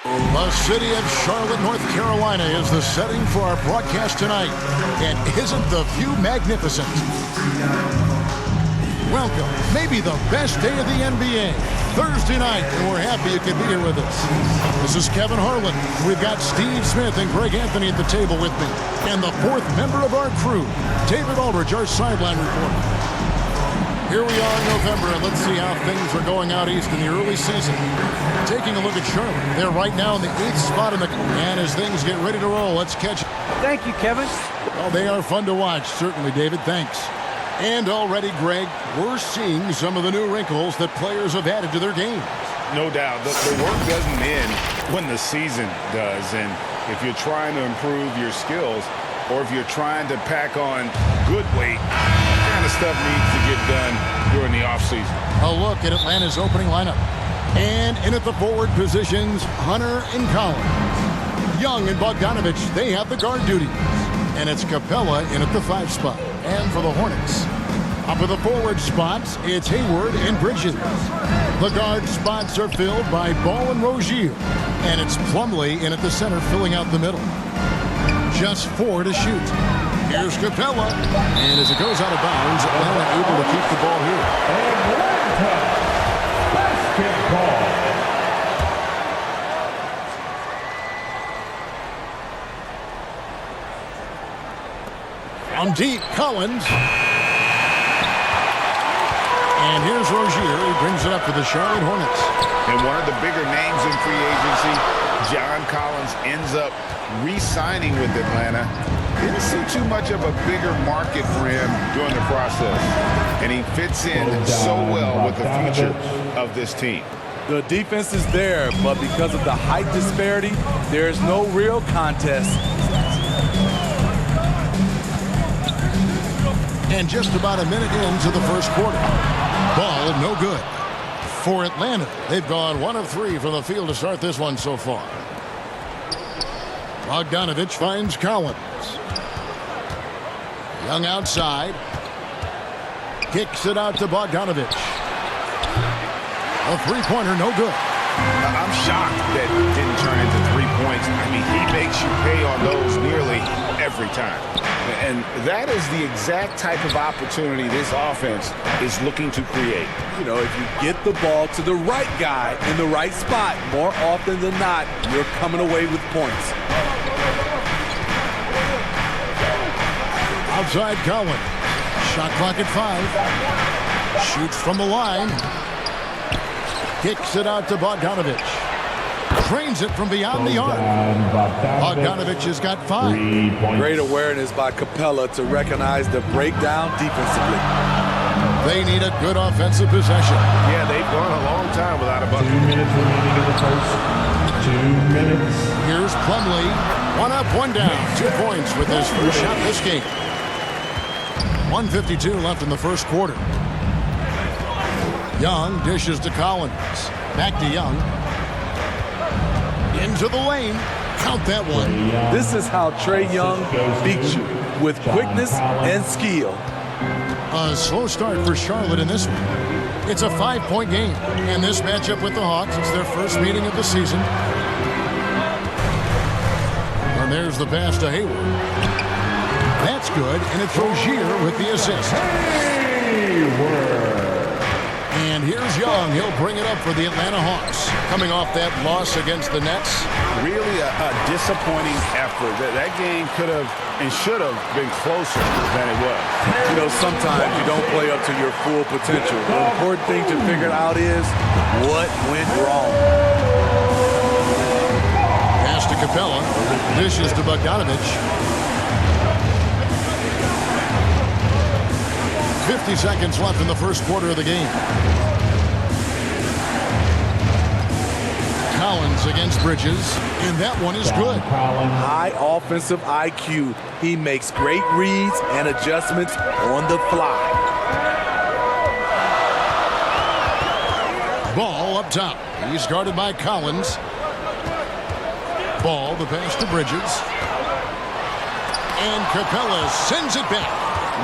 The city of Charlotte, North Carolina is the setting for our broadcast tonight. And isn't the view magnificent? Welcome, maybe the best day of the NBA, Thursday night, and we're happy you could be here with us. This is Kevin Harlan. We've got Steve Smith and Greg Anthony at the table with me. And the fourth member of our crew, David Aldridge, our sideline reporter. Here we are in November, and let's see how things are going out east in the early season. Taking a look at Charlotte. They're right now in the 8th spot in the... And as things get ready to roll, let's catch it. Thank you, Kevin. Well, they are fun to watch, certainly, David. Thanks. And already, Greg, we're seeing some of the new wrinkles that players have added to their game. No doubt. The work doesn't end when the season does. And if you're trying to improve your skills, or if you're trying to pack on good weight, that kind of stuff needs to get done during the offseason. A look at Atlanta's opening lineup. And in at the forward positions, Hunter and Collins. Young and Bogdanovich, they have the guard duties. And it's Capella in at the 5 spot. And for the Hornets, up at the forward spots, it's Hayward and Bridges. The guard spots are filled by Ball and Rozier. And it's Plumlee in at the center, filling out the middle. Just 4 to shoot. Here's Capella. And as it goes out of bounds, Atlanta able to keep the ball here. Atlanta basketball. From deep, Collins. And here's Rozier. He brings it up for the Charlotte Hornets. And one of the bigger names in free agency, John Collins, ends up re-signing with Atlanta. Didn't see too much of a bigger market for him during the process. And he fits in so well with the future of this team. The defense is there, but because of the height disparity, there's no real contest. And just about a minute into the first quarter. Ball no good. For Atlanta, they've gone 1 of 3 from the field to start this one so far. Bogdanovich finds Collins. Young outside. Kicks it out to Bogdanovich. A three-pointer, no good. I'm shocked that it didn't turn into 3 points. I mean, he makes you pay on those nearly every time. And that is the exact type of opportunity this offense is looking to create. You know, if you get the ball to the right guy in the right spot, more often than not, you're coming away with points. Outside Collins. Shot clock at 5. Shoots from the line. Kicks it out to Bogdanovich. Trains it from beyond the arc. Bogdanovich has got 5. Great awareness by Capella to recognize the breakdown defensively. They need a good offensive possession. Yeah, they've gone a long time without a bucket. 2 minutes remaining in the first. 2 minutes. Here's Plumlee. 1 up, 1 down. 2 points with his first shot this game. 1:52 left in the first quarter. Young dishes to Collins. Back to Young. Into the lane. Count that one. This is how Trae Young beats you, with quickness and skill. A slow start for Charlotte in this one. It's a 5-point game. And this matchup with the Hawks, it's their first meeting of the season. And there's the pass to Hayward. That's good, and it's Rozier with the assist. Hayward. And here's Young. He'll bring it up for the Atlanta Hawks. Coming off that loss against the Nets. Really a disappointing effort. That game could have and should have been closer than it was. You know, sometimes you don't play up to your full potential. The important thing to figure out is what went wrong. Pass to Capella. Dishes to Bogdanovich. 50 seconds left in the first quarter of the game. Collins against Bridges, and that one is good. High offensive IQ. He makes great reads and adjustments on the fly. Ball up top. He's guarded by Collins. Ball, the pass to Bridges. And Capella sends it back.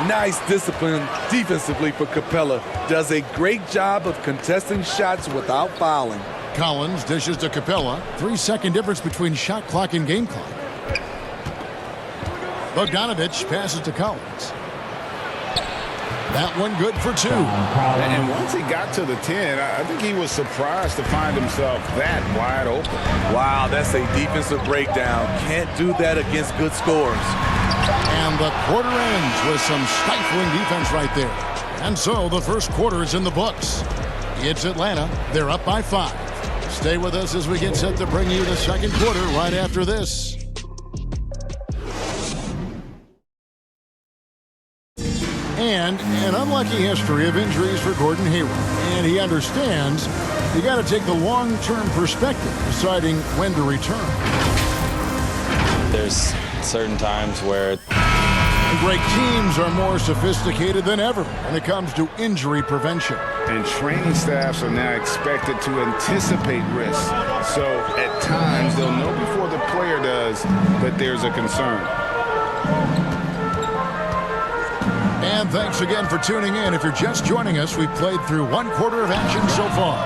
Nice discipline defensively for Capella. Does a great job of contesting shots without fouling. Collins dishes to Capella. 3-second difference between shot clock and game clock. Bogdanovich passes to Collins. That one good for 2. And once he got to the 10, I think he was surprised to find himself that wide open. Wow, that's a defensive breakdown. Can't do that against good scores. And the quarter ends with some stifling defense right there. And so the first quarter is in the books. It's Atlanta. They're up by 5. Stay with us as we get set to bring you the second quarter right after this. And an unlucky history of injuries for Gordon Hayward. And he understands you got to take the long-term perspective deciding when to return. There's certain times where great teams are more sophisticated than ever when it comes to injury prevention. And training staffs are now expected to anticipate risks. So at times they'll know before the player does that there's a concern. And thanks again for tuning in. If you're just joining us, we've played through one quarter of action so far.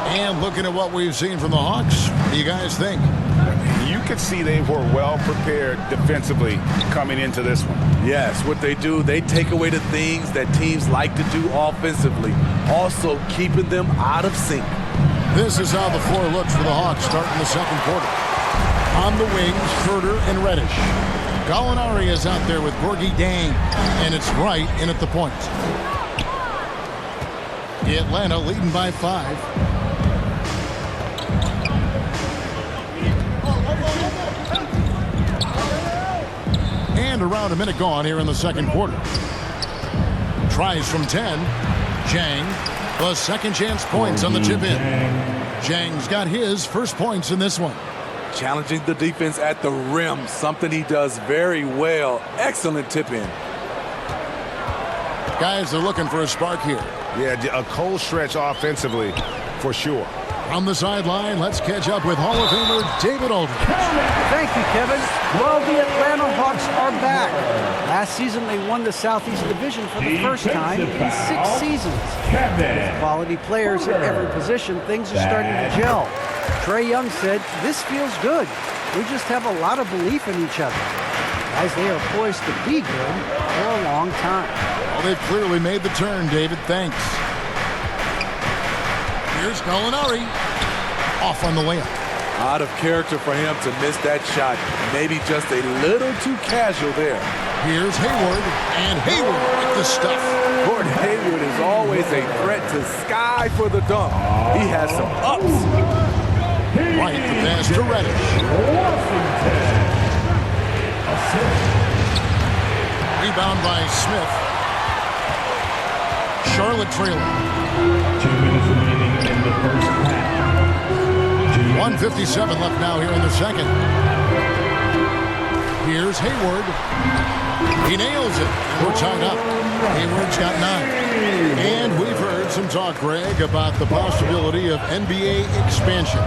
And looking at what we've seen from the Hawks, what do you guys think? You could see they were well prepared defensively coming into this one. Yes, what they do, they take away the things that teams like to do offensively, also keeping them out of sync. This is how the floor looks for the Hawks starting the second quarter. On the wings, Schroeder and Reddish. Gallinari is out there with Gorgie Dang, and it's right in at the point. Atlanta leading by 5. And around a minute gone here in the second quarter. Tries from 10. Jang, the second chance points on the chip in. Jang's got his first points in this one. Challenging the defense at the rim, something he does very well. Excellent tip in. Guys are looking for a spark here. Yeah, a cold stretch offensively for sure. On the sideline, let's catch up with Hall of Famer David Aldridge. Thank you, Kevin. Well, the Atlanta Hawks are back. Last season, they won the Southeast Division for the first time in 6 seasons. With quality players at every position, things are starting to gel. Trae Young said, "This feels good. We just have a lot of belief in each other." Guys, they are poised to be good for a long time. Well, they've clearly made the turn, David. Thanks. Here's Gallinari. Off on the layup. Out of character for him to miss that shot. Maybe just a little too casual there. Here's Hayward, and Hayward with the stuff. Gordon Hayward is always a threat to sky for the dunk. He has some ups. Right, the pass to Reddish. Rebound by Smith. Charlotte trailing. 2 minutes remaining in the first half. 1:57 left now here in the second. Here's Hayward. He nails it, and we're tied up. Hayward's got 9. And we've heard some talk, Greg, about the possibility of NBA expansion.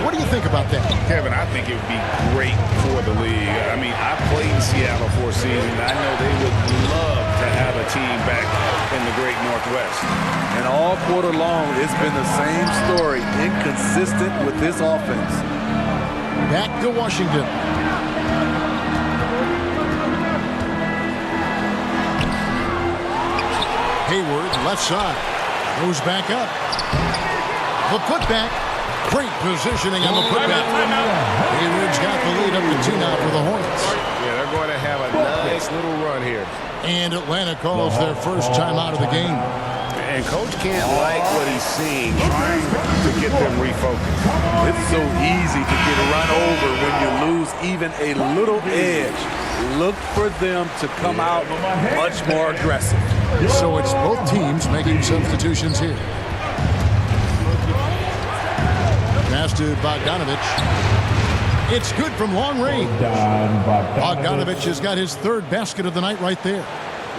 What do you think about that? Kevin, I think it would be great for the league. I mean, I played in Seattle for a season. I know they would love to have a team back in the great Northwest. And all quarter long, it's been the same story, inconsistent with this offense. Back to Washington. Hayward, left side. Goes back up. The putback. Great positioning on the putback. Hayward's got the lead up to 2 now for the Hornets. Yeah, they're going to have a nice little run here. And Atlanta calls their first time out of the game. And Coach can't like what he's seeing, trying to get them refocused. It's so easy to get run over when you lose even a little edge. Look for them to come out much more aggressive. So it's both teams making substitutions here. Pass to Bogdanovich. It's good from long range. Bogdanovich has got his 3rd basket of the night right there.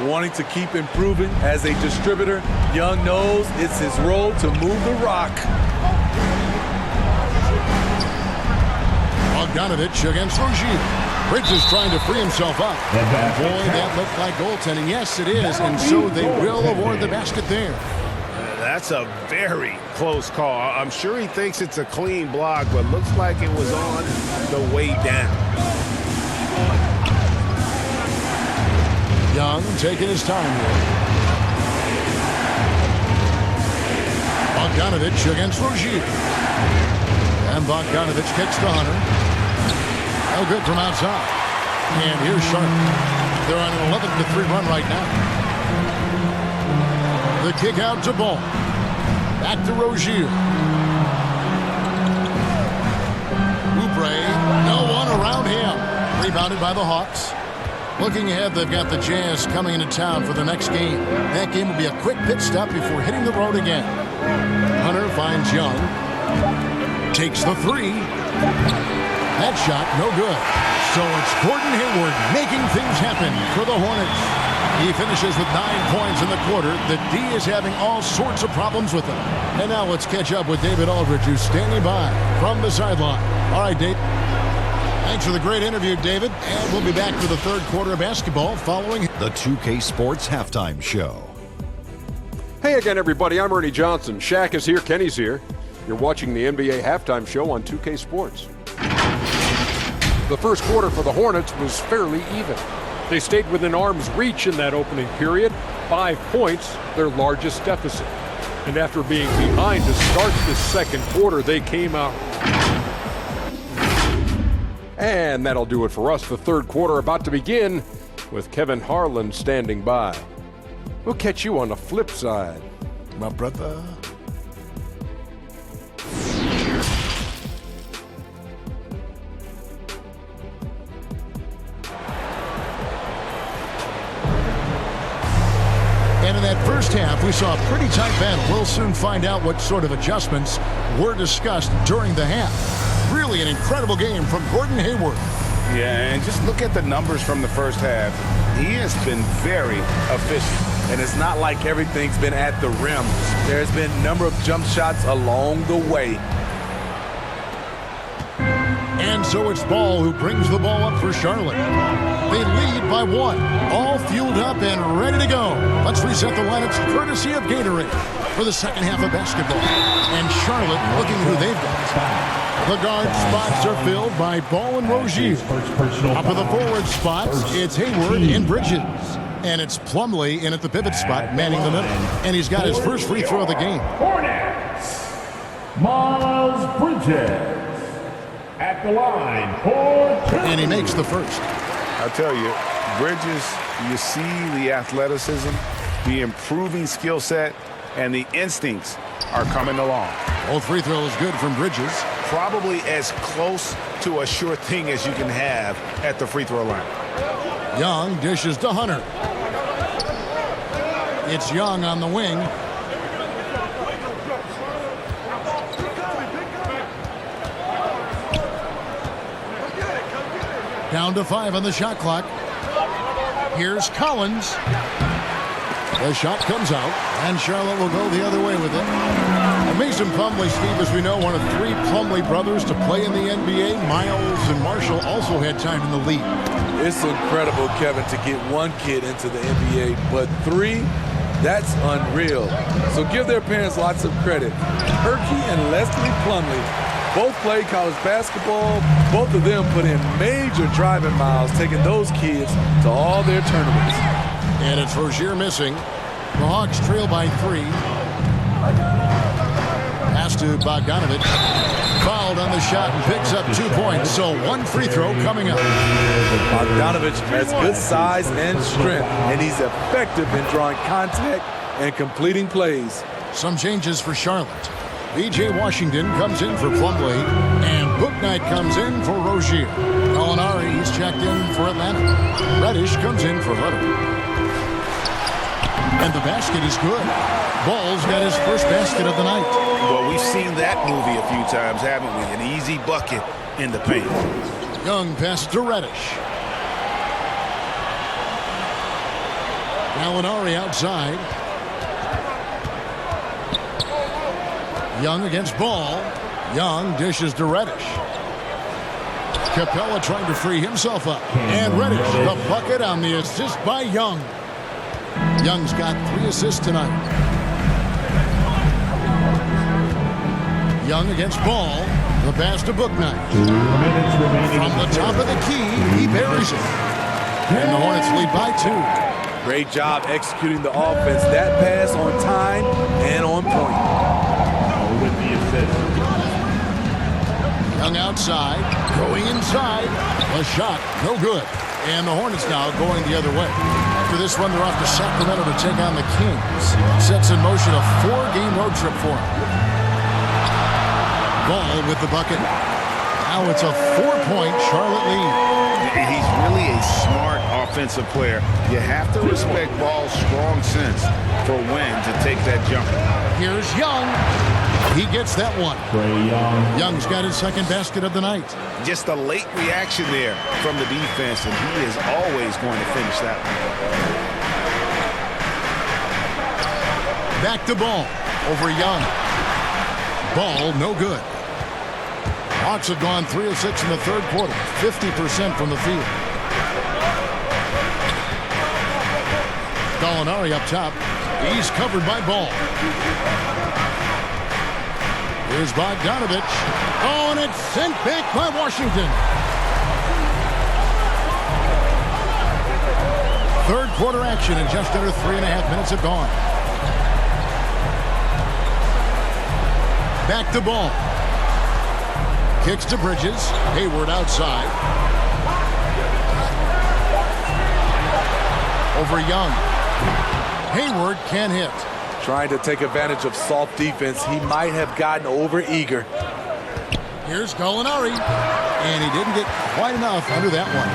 Wanting to keep improving as a distributor, Young knows it's his role to move the rock. Bogdanovich against Rozier. Bridges trying to free himself up. Boy, that looked like goaltending. Yes, it is, and so they will award the basket there. That's a very close call. I'm sure he thinks it's a clean block, but looks like it was on the way down. Young taking his time here. Bogdanovich against Rozier. And Bogdanovich kicks to Hunter. No good from outside. And here's Charlotte. They're on an 11-3 run right now. The kick out to Ball. Back to Rozier. Oubre, no one around him. Rebounded by the Hawks. Looking ahead, they've got the Jazz coming into town for the next game. That game will be a quick pit stop before hitting the road again. Hunter finds Young. Takes the three. That shot, no good. So it's Gordon Hayward making things happen for the Hornets. He finishes with 9 points in the quarter. The D is having all sorts of problems with him. And now let's catch up with David Aldridge, who's standing by from the sideline. All right, Dave. Thanks for the great interview, David. And we'll be back for the third quarter of basketball following the 2K Sports Halftime Show. Hey again, everybody. I'm Ernie Johnson. Shaq is here. Kenny's here. You're watching the NBA Halftime Show on 2K Sports. The first quarter for the Hornets was fairly even. They stayed within arm's reach in that opening period. 5 points, their largest deficit. And after being behind to start the second quarter, they came out. And that'll do it for us. The third quarter about to begin with Kevin Harlan standing by. We'll catch you on the flip side, my brother. And in that first half, we saw a pretty tight battle. We'll soon find out what sort of adjustments were discussed during the half. Really an incredible game from Gordon Hayward. Yeah, and just look at the numbers from the first half. He has been very efficient. And it's not like everything's been at the rim. There's been a number of jump shots along the way. And so it's Ball who brings the ball up for Charlotte. They lead by 1. All fueled up and ready to go. Let's reset the lineups courtesy of Gatorade for the second half of basketball. And Charlotte looking who they've got. The guard spots are filled by Ball and Rozier. Up at the forward spots, it's Hayward and Bridges. And it's Plumlee in at the pivot spot, manning the middle. And he's got his first free throw of the game. Hornets, Miles Bridges at the line for 2. And he makes the first. I'll tell you, Bridges, you see the athleticism, the improving skill set, and the instincts are coming along. Both free throws good from Bridges. Probably as close to a sure thing as you can have at the free throw line. Young dishes to Hunter. It's Young on the wing. Down to 5 on the shot clock. Here's Collins. The shot comes out, and Charlotte will go the other way with it. Mason Plumlee, Steve, as we know, one of 3 Plumlee brothers to play in the NBA. Miles and Marshall also had time in the league. It's incredible, Kevin, to get one kid into the NBA, but 3, that's unreal. So give their parents lots of credit. Herky and Leslie Plumlee both played college basketball. Both of them put in major driving miles, taking those kids to all their tournaments. And it's Rozier missing. The Hawks trail by 3. Pass to Bogdanovich. Fouled on the shot and picks up 2 points. So 1 free throw coming up. Bogdanovich has good size and strength, and he's effective in drawing contact and completing plays. Some changes for Charlotte. B.J. Washington comes in for Plumlee, and Bouknight comes in for Rozier. Gallinari, he's checked in for Atlanta. Reddish comes in for Hunter. And the basket is good. Ball's got his first basket of the night. Well, we've seen that movie a few times, haven't we? An easy bucket in the paint. Young pass to Reddish. Gallinari outside. Young against Ball. Young dishes to Reddish. Capella trying to free himself up. And Reddish, the bucket on the assist by Young. Young's got 3 assists tonight. Young against Ball. The pass to Booknight. 2 minutes remaining. From the top of the key, he buries it. And the Hornets lead by 2. Great job executing the offense. That pass on time and on point. With the assist. Young outside, going inside. A shot, no good. And the Hornets now going the other way. After this one, they're off to Sacramento to take on the Kings. Sets in motion a 4-game road trip for them. Ball with the bucket. Now it's a 4-point Charlotte lead. He's really a smart offensive player. You have to respect Ball's strong sense for when to take that jumper. Here's Young. He gets that one. Trae Young. Young's got his second basket of the night. Just a late reaction there from the defense, and he is always going to finish that one. Back to Ball. Over Young. Ball, no good. Hawks have gone 3 of 6 in the third quarter. 50% from the field. Gallinari up top. He's covered by Ball. Here's Bogdanovich. Oh, and it's sent back by Washington. Third quarter action, and just under 3.5 minutes have gone. Back to Ball. Kicks to Bridges. Hayward outside. Over Young. Hayward can't hit. Trying to take advantage of soft defense. He might have gotten over eager. Here's Gallinari. And he didn't get quite enough under that one.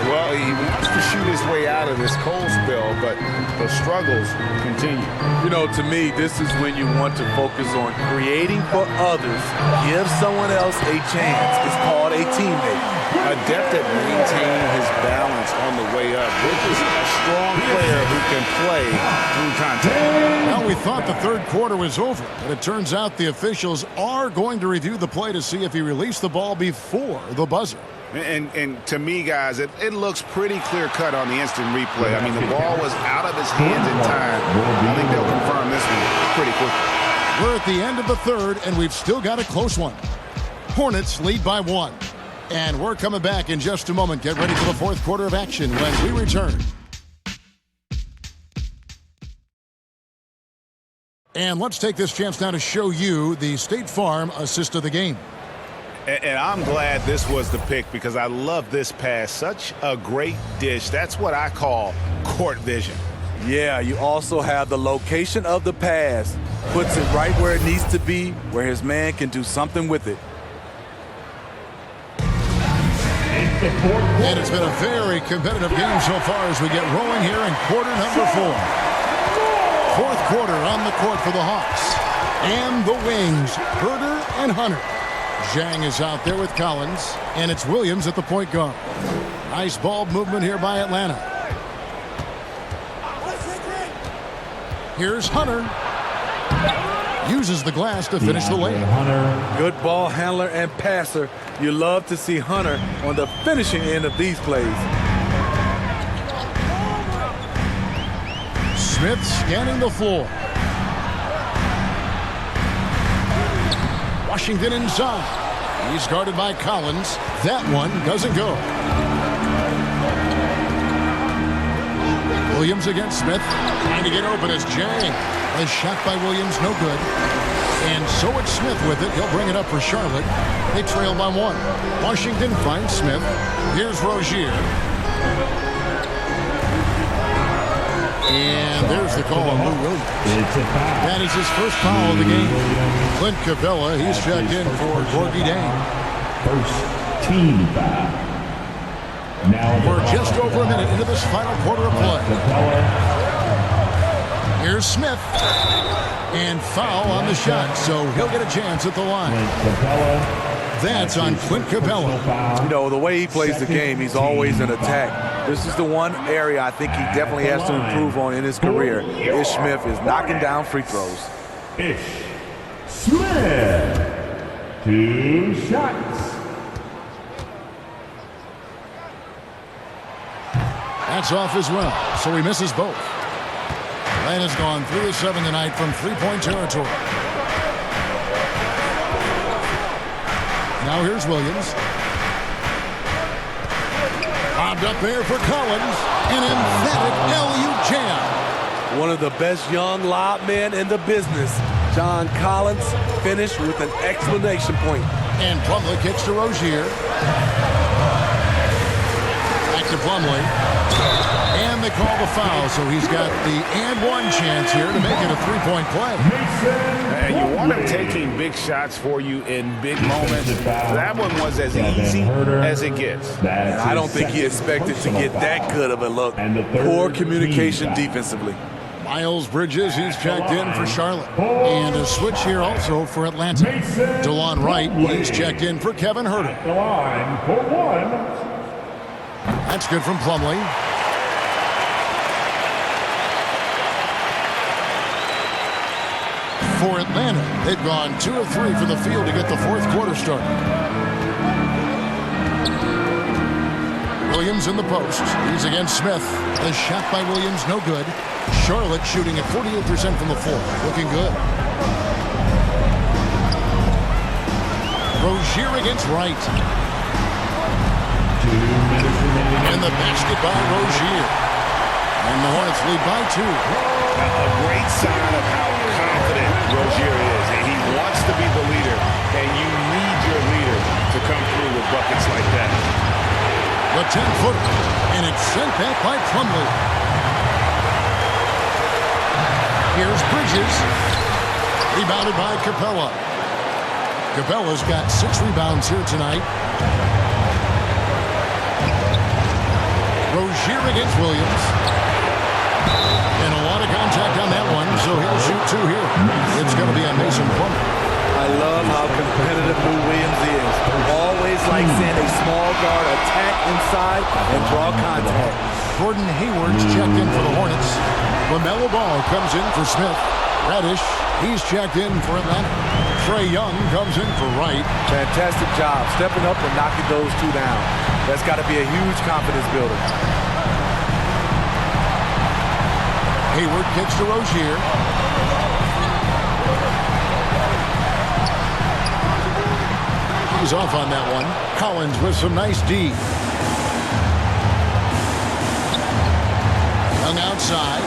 Well, he wants to shoot his way out of this cold spell, but the struggles continue. You know, to me, this is when you want to focus on creating for others. Give someone else a chance. It's called a teammate. Adept at maintaining his balance on the way up. Bridges is a strong player who can play through contact. Now, we thought the third quarter was over, but it turns out the officials are going to review the play to see if he released the ball before the buzzer. And to me, guys, it looks pretty clear-cut on the instant replay. I mean, the ball was out of his hands in time. I think they'll confirm this one pretty quickly. We're at the end of the third, and we've still got a close one. Hornets lead by 1. And we're coming back in just a moment. Get ready for the fourth quarter of action when we return. And let's take this chance now to show you the State Farm assist of the game. And I'm glad this was the pick because I love this pass. Such a great dish. That's what I call court vision. Yeah, you also have the location of the pass. Puts it right where it needs to be, where his man can do something with it. And it's been a very competitive game so far as we get rolling here in quarter number 4. Fourth quarter on the court for the Hawks. And the wings, Herder and Hunter. Zhang is out there with Collins, and it's Williams at the point guard. Nice ball movement here by Atlanta. Here's Hunter. Uses the glass to finish the layup. Good ball handler and passer. You love to see Hunter on the finishing end of these plays. Smith scanning the floor. Washington inside. He's guarded by Collins. That one doesn't go. Williams against Smith. Trying to get open as Jang. A shot by Williams, no good. And so it's Smith with it. He'll bring it up for Charlotte. They trail by 1. Washington finds Smith. Here's Rozier. And there's the call on Lou Williams. That is his first foul of the game. Clint Capella, he's checked in for Gorgie Dang. First team foul. Now we're just over a minute into this final quarter of play. Here's Smith. And foul on the shot, so he'll get a chance at the line. That's on Clint Capella. You know, the way he plays the game, he's always in attack. This is the one area I think he definitely has to improve on in his career. Ish Smith is knocking down free throws. Ish Smith. 2 shots. That's off as well, so he misses both. Atlanta's gone 3 of 7 tonight from 3-point territory. Now here's Williams. Bobbed up there for Collins. An emphatic LU jam. One of the best young lob men in the business. John Collins finished with an exclamation point. And Plumlee kicks to Rozier. Back to Plumlee. And they call the foul, so he's got the and one chance here to make it a three-point play. And you want him taking big shots for you in big moments. That one was as easy as it gets. And I don't think he expected to get that good of a look. Poor communication defensively. Miles Bridges, he's checked in for Charlotte. And a switch here also for Atlanta. DeLon Wright, he's checked in for Kevin Huerter. The line for one. That's good from Plumlee. For Atlanta, they've gone 2 of 3 from the field to get the fourth quarter started. Williams in the post. He's against Smith. The shot by Williams, no good. Charlotte shooting at 48% from the floor. Looking good. Rozier against Wright. 2 minutes remaining. And the basket by Rozier. And the Hornets lead by 2. A great sign of how confident Rozier is. And he wants to be the leader. And you need your leader to come through with buckets like that. The 10-footer. And it's sent back by Plumlee. Here's Bridges. Rebounded by Capella. Capella's got 6 rebounds here tonight. Rozier against Williams. And a lot of contact on that one, so he'll shoot 2 here. It's going to be a Mason Plumlee. I love how competitive Lou Williams is. Always likes seeing a small guard attack inside and draw contact. Gordon Hayward's checked in for the Hornets. LaMelo Ball comes in for Smith. Reddish, he's checked in for Atlanta. Trae Young comes in for Wright. Fantastic job stepping up and knocking those 2 down. That's got to be a huge confidence builder. Hayward kicks to Rozier. He's off on that one. Collins with some nice D. Young outside.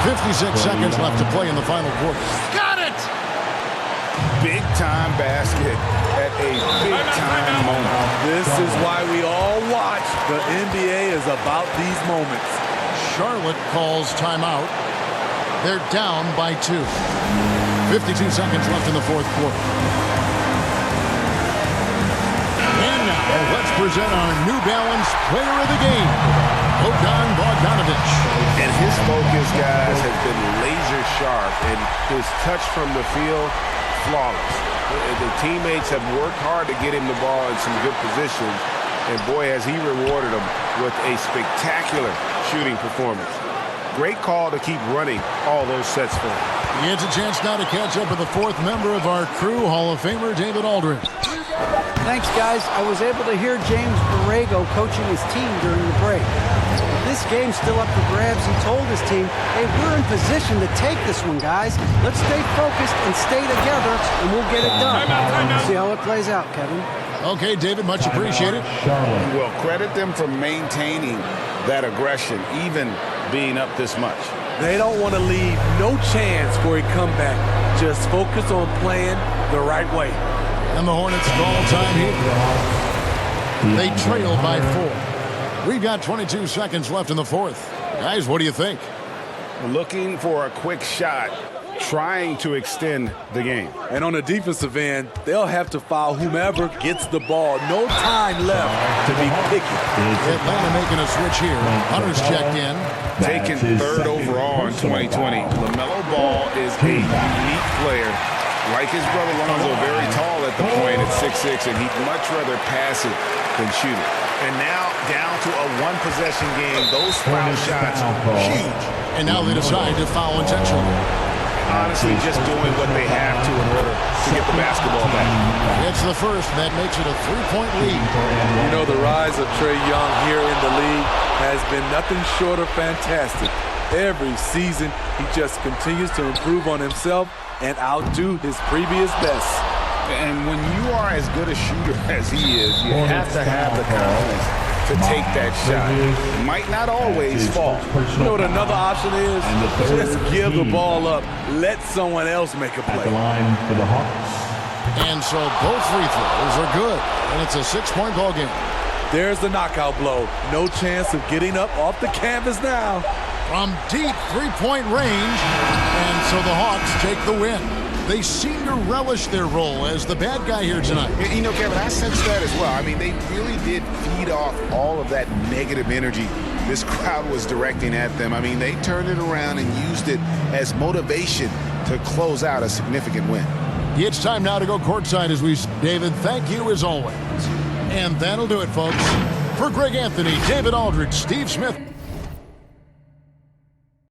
.56 seconds left to play in the final quarter. Got it! Big-time basket at a big-time moment. This is why we all watch. The NBA is about these moments. Charlotte calls timeout. They're down by 2. 52 seconds left in the fourth quarter. And now, let's present our New Balance Player of the Game, Bogdanović. And his focus, guys, has been laser sharp, and his touch from the field, flawless. The teammates have worked hard to get him the ball in some good positions, and boy, has he rewarded them with a spectacular shooting performance. Great call to keep running all those sets for him. He gets a chance now to catch up with the 4th member of our crew, Hall of Famer David Aldridge. Thanks, guys. I was able to hear James Borrego coaching his team during the break. This game's still up for grabs. He told his team, hey, we're in position to take this one, guys. Let's stay focused and stay together, and we'll get it done. See how it plays out, Kevin. Okay, David, much appreciated. Well, credit them for maintaining that aggression, even being up this much. They don't want to leave no chance for a comeback. Just focus on playing the right way. And the Hornets call time here. They trail by 4. We've got 22 seconds left in the fourth. Guys, what do you think? Looking for a quick shot, trying to extend the game. And on the defensive end, they'll have to foul whomever gets the ball. No time left to be picky. Atlanta making a switch here. Hunter's checked in. Taken 3rd overall in 2020. LaMelo Ball is a unique player. Like his brother Lonzo, very tall at the point at 6'6", and he'd much rather pass it than shoot it. And now down to a one-possession game. Those foul shots, huge. And now they decide to foul intentionally. Honestly, just doing what they have to in order to get the basketball back. It's the first. That makes it a 3-point lead. You know, the rise of Trae Young here in the league, has been nothing short of fantastic. Every season, he just continues to improve on himself and outdo his previous best. And when you are as good a shooter as he is, you have to have the confidence to take that shot. It might not always fall. You know what another option is? Just give the ball up. Let someone else make a At the play. line for the Hawks. And so both free throws are good. And it's a 6-point ball game. There's the knockout blow. No chance of getting up off the canvas now. From deep three-point range. And so the Hawks take the win. They seem to relish their role as the bad guy here tonight. You know, Kevin, I sense that as well. I mean, they really did feed off all of that negative energy this crowd was directing at them. I mean, they turned it around and used it as motivation to close out a significant win. It's time now to go courtside as we... David, thank you as always. And that'll do it, folks. For Greg Anthony, David Aldridge, Steve Smith.